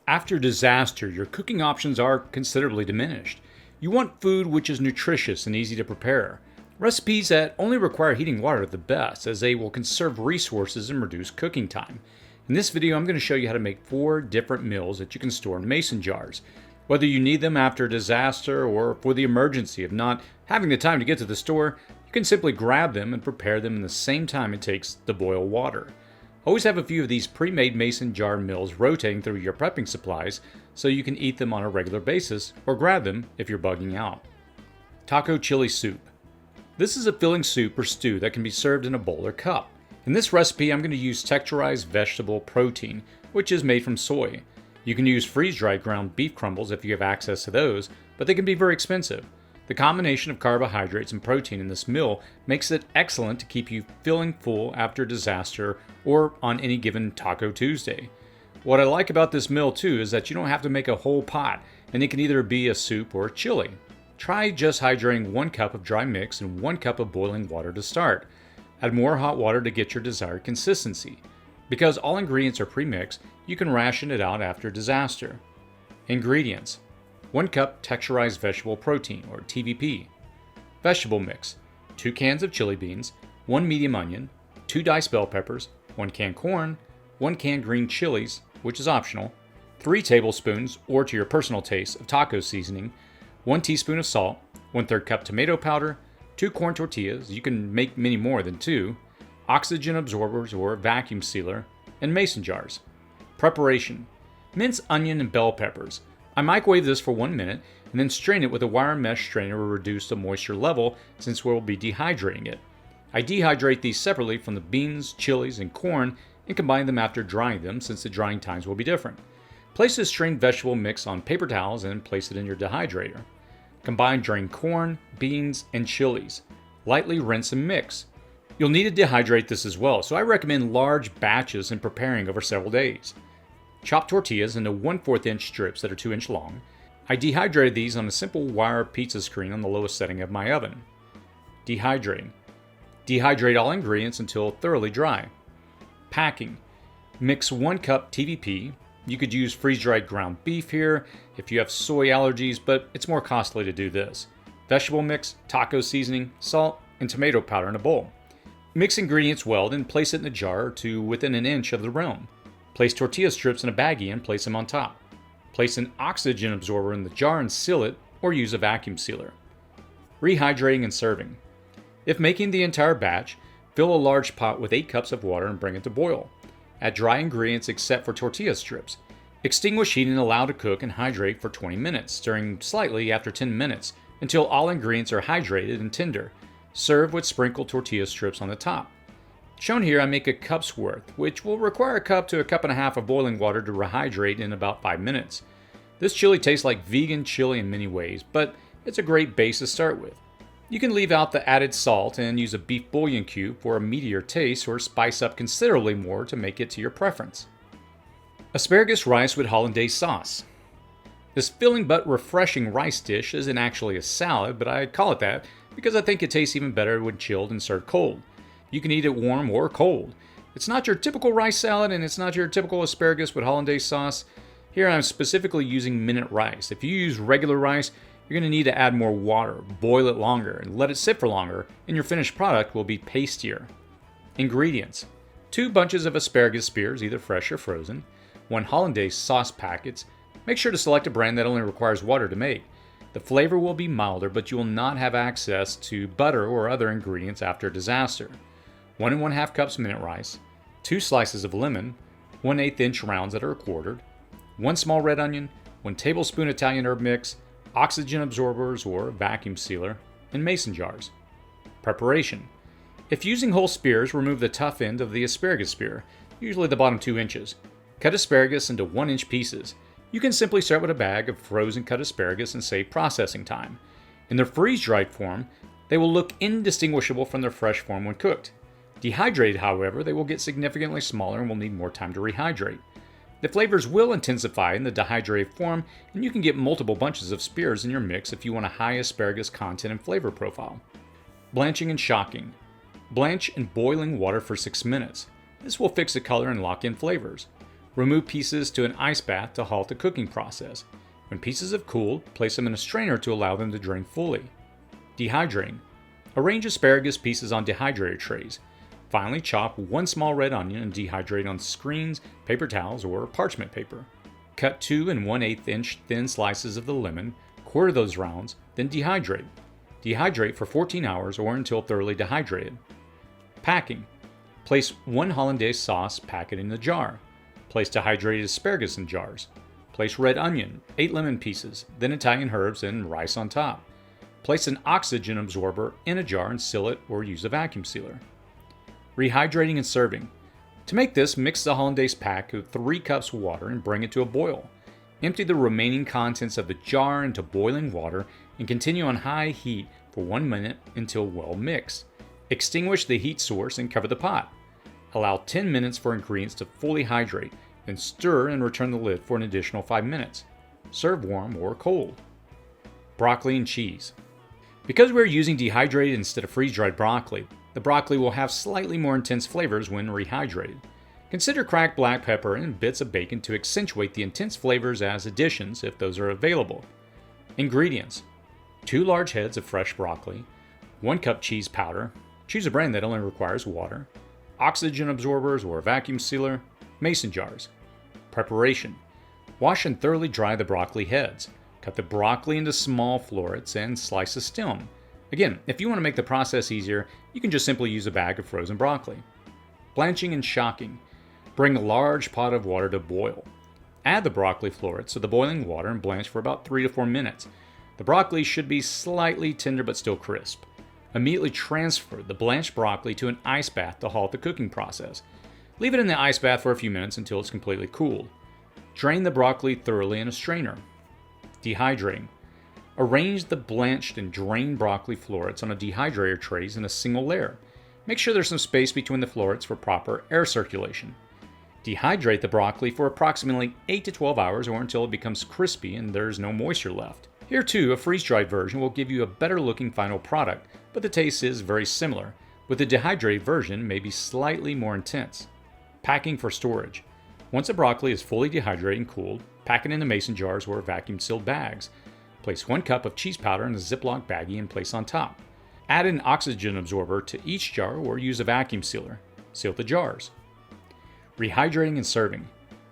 After disaster, your cooking options are considerably diminished. You want food which is nutritious and easy to prepare. Recipes that only require heating water are the best, as they will conserve resources and reduce cooking time. In this video, I'm going to show you how to make 4 different meals that you can store in mason jars. Whether you need them after a disaster or for the emergency of not having the time to get to the store, you can simply grab them and prepare them in the same time it takes to boil water. Always have a few of these pre-made mason jar meals rotating through your prepping supplies so you can eat them on a regular basis or grab them if you're bugging out. Taco chili soup. This is a filling soup or stew that can be served in a bowl or cup. In this recipe, I'm going to use texturized vegetable protein, which is made from soy. You can use freeze-dried ground beef crumbles if you have access to those, but they can be very expensive. The combination of carbohydrates and protein in this meal makes it excellent to keep you feeling full after disaster or on any given Taco Tuesday. What I like about this meal too is that you don't have to make a whole pot, and it can either be a soup or a chili. Try just hydrating 1 cup of dry mix and 1 cup of boiling water to start. Add more hot water to get your desired consistency. Because all ingredients are pre-mixed, you can ration it out after disaster. Ingredients: 1 cup texturized vegetable protein, or TVP. Vegetable mix: 2 cans of chili beans, 1 medium onion, 2 diced bell peppers, 1 can corn, 1 can green chilies, which is optional, 3 tablespoons, or to your personal taste, of taco seasoning, 1 teaspoon of salt, 1/3 cup tomato powder, 2 corn tortillas, you can make many more than 2, oxygen absorbers or vacuum sealer, and mason jars. Preparation: mince onion and bell peppers. I microwave this for 1 minute and then strain it with a wire mesh strainer to reduce the moisture level since we'll be dehydrating it. I dehydrate these separately from the beans, chilies, and corn and combine them after drying them since the drying times will be different. Place the strained vegetable mix on paper towels and place it in your dehydrator. Combine drained corn, beans, and chilies. Lightly rinse and mix. You'll need to dehydrate this as well, so I recommend large batches in preparing over several days. Chop tortillas into 1/4 inch strips that are 2 inch long. I dehydrated these on a simple wire pizza screen on the lowest setting of my oven. Dehydrating. Dehydrate all ingredients until thoroughly dry. Packing. Mix 1 cup TVP. You could use freeze-dried ground beef here if you have soy allergies, but it's more costly to do this. Vegetable mix, taco seasoning, salt, and tomato powder in a bowl. Mix ingredients well, then place it in a jar to within an inch of the rim. Place tortilla strips in a baggie and place them on top. Place an oxygen absorber in the jar and seal it, or use a vacuum sealer. Rehydrating and serving. If making the entire batch, fill a large pot with 8 cups of water and bring it to boil. Add dry ingredients except for tortilla strips. Extinguish heat and allow to cook and hydrate for 20 minutes, stirring slightly after 10 minutes until all ingredients are hydrated and tender. Serve with sprinkled tortilla strips on the top. Shown here, I make a cup's worth, which will require a cup to a cup and a half of boiling water to rehydrate in about 5 minutes. This chili tastes like vegan chili in many ways, but it's a great base to start with. You can leave out the added salt and use a beef bouillon cube for a meatier taste, or spice up considerably more to make it to your preference. Asparagus rice with hollandaise sauce. This filling but refreshing rice dish isn't actually a salad, but I call it that because I think it tastes even better when chilled and served cold. You can eat it warm or cold. It's not your typical rice salad, and it's not your typical asparagus with hollandaise sauce. Here I'm specifically using minute rice. If you use regular rice, you're going to need to add more water, boil it longer, and let it sit for longer, and your finished product will be pastier. Ingredients: 2 bunches of asparagus spears, either fresh or frozen, 1 hollandaise sauce packets. Make sure to select a brand that only requires water to make. The flavor will be milder, but you will not have access to butter or other ingredients after a disaster. 1 1/2 cups minute rice, 2 slices of lemon, 1/8 inch rounds that are quartered, 1 small red onion, 1 tablespoon Italian herb mix, oxygen absorbers or vacuum sealer, and mason jars. Preparation: if using whole spears, remove the tough end of the asparagus spear, usually the bottom 2 inches. Cut asparagus into 1-inch pieces. You can simply start with a bag of frozen cut asparagus and save processing time. In their freeze-dried form, they will look indistinguishable from their fresh form when cooked. Dehydrated, however, they will get significantly smaller and will need more time to rehydrate. The flavors will intensify in the dehydrated form, and you can get multiple bunches of spears in your mix if you want a high asparagus content and flavor profile. Blanching and shocking. Blanch in boiling water for 6 minutes. This will fix the color and lock in flavors. Remove pieces to an ice bath to halt the cooking process. When pieces have cooled, place them in a strainer to allow them to drain fully. Dehydrating. Arrange asparagus pieces on dehydrator trays. Finally, chop 1 small red onion and dehydrate on screens, paper towels, or parchment paper. Cut 2 1/8 inch thin slices of the lemon, quarter those rounds, then dehydrate. Dehydrate for 14 hours or until thoroughly dehydrated. Packing. Place 1 hollandaise sauce packet in a jar. Place dehydrated asparagus in jars. Place red onion, 8 lemon pieces, then Italian herbs and rice on top. Place an oxygen absorber in a jar and seal it or use a vacuum sealer. Rehydrating and serving. To make this, mix the hollandaise pack with 3 cups of water and bring it to a boil. Empty the remaining contents of the jar into boiling water and continue on high heat for 1 minute until well mixed. Extinguish the heat source and cover the pot. Allow 10 minutes for ingredients to fully hydrate, then stir and return the lid for an additional 5 minutes. Serve warm or cold. Broccoli and cheese. Because we are using dehydrated instead of freeze-dried broccoli, the broccoli will have slightly more intense flavors when rehydrated. Consider cracked black pepper and bits of bacon to accentuate the intense flavors as additions if those are available. Ingredients: 2 large heads of fresh broccoli, 1 cup cheese powder, choose a brand that only requires water, oxygen absorbers or a vacuum sealer, mason jars. Preparation: wash and thoroughly dry the broccoli heads. Cut the broccoli into small florets and slice the stem. Again, if you want to make the process easier, you can just simply use a bag of frozen broccoli. Blanching and shocking. Bring a large pot of water to boil. Add the broccoli florets to the boiling water and blanch for about 3 to 4 minutes. The broccoli should be slightly tender but still crisp. Immediately transfer the blanched broccoli to an ice bath to halt the cooking process. Leave it in the ice bath for a few minutes until it's completely cooled. Drain the broccoli thoroughly in a strainer. Dehydrating. Arrange the blanched and drained broccoli florets on a dehydrator trays in a single layer. Make sure there's some space between the florets for proper air circulation. Dehydrate the broccoli for approximately 8 to 12 hours or until it becomes crispy and there's no moisture left. Here too, a freeze-dried version will give you a better looking final product, but the taste is very similar, with the dehydrated version maybe slightly more intense. Packing for storage. Once the broccoli is fully dehydrated and cooled, pack it into mason jars or vacuum-sealed bags. Place 1 cup of cheese powder in a Ziploc baggie and place on top. Add an oxygen absorber to each jar or use a vacuum sealer. Seal the jars. Rehydrating and serving.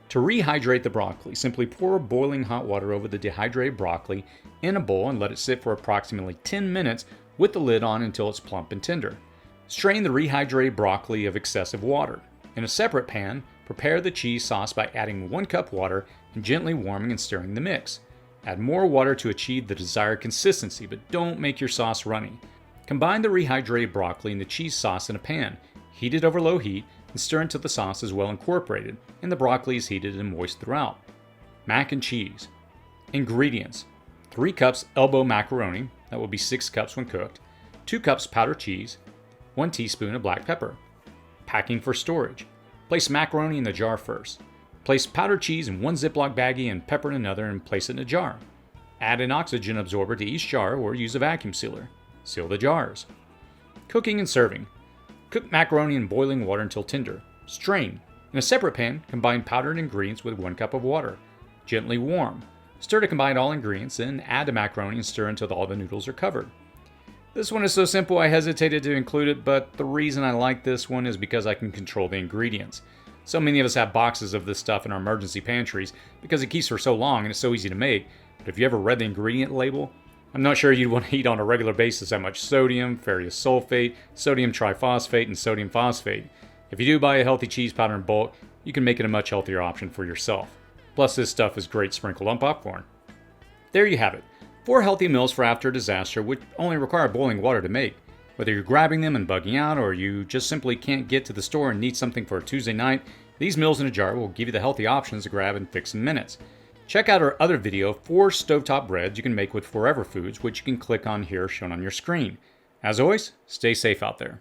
To rehydrate the broccoli, simply pour boiling hot water over the dehydrated broccoli in a bowl and let it sit for approximately 10 minutes with the lid on until it's plump and tender. Strain the rehydrated broccoli of excessive water. In a separate pan, prepare the cheese sauce by adding 1 cup water and gently warming and stirring the mix. Add more water to achieve the desired consistency, but don't make your sauce runny. Combine the rehydrated broccoli and the cheese sauce in a pan. Heat it over low heat and stir until the sauce is well incorporated and the broccoli is heated and moist throughout. Mac and cheese. Ingredients: 3 cups elbow macaroni, that will be 6 cups when cooked, 2 cups powdered cheese, 1 teaspoon of black pepper. Packing for storage. Place macaroni in the jar first. Place powdered cheese in 1 Ziploc baggie and pepper in another and place it in a jar. Add an oxygen absorber to each jar or use a vacuum sealer. Seal the jars. Cooking and serving. Cook macaroni in boiling water until tender. Strain. In a separate pan, combine powdered ingredients with 1 cup of water. Gently warm. Stir to combine all ingredients, then add the macaroni and stir until all the noodles are covered. This one is so simple I hesitated to include it, but the reason I like this one is because I can control the ingredients. So many of us have boxes of this stuff in our emergency pantries because it keeps for so long and it's so easy to make, but if you ever read the ingredient label, I'm not sure you'd want to eat on a regular basis how much sodium, ferrous sulfate, sodium triphosphate, and sodium phosphate. If you do buy a healthy cheese powder in bulk, you can make it a much healthier option for yourself. Plus, this stuff is great sprinkled on popcorn. There you have it. 4 healthy meals for after a disaster which only require boiling water to make. Whether you're grabbing them and bugging out, or you just simply can't get to the store and need something for a Tuesday night, these meals in a jar will give you the healthy options to grab and fix in minutes. Check out our other video, 4 stovetop breads you can make with Forever Foods, which you can click on here shown on your screen. As always, stay safe out there.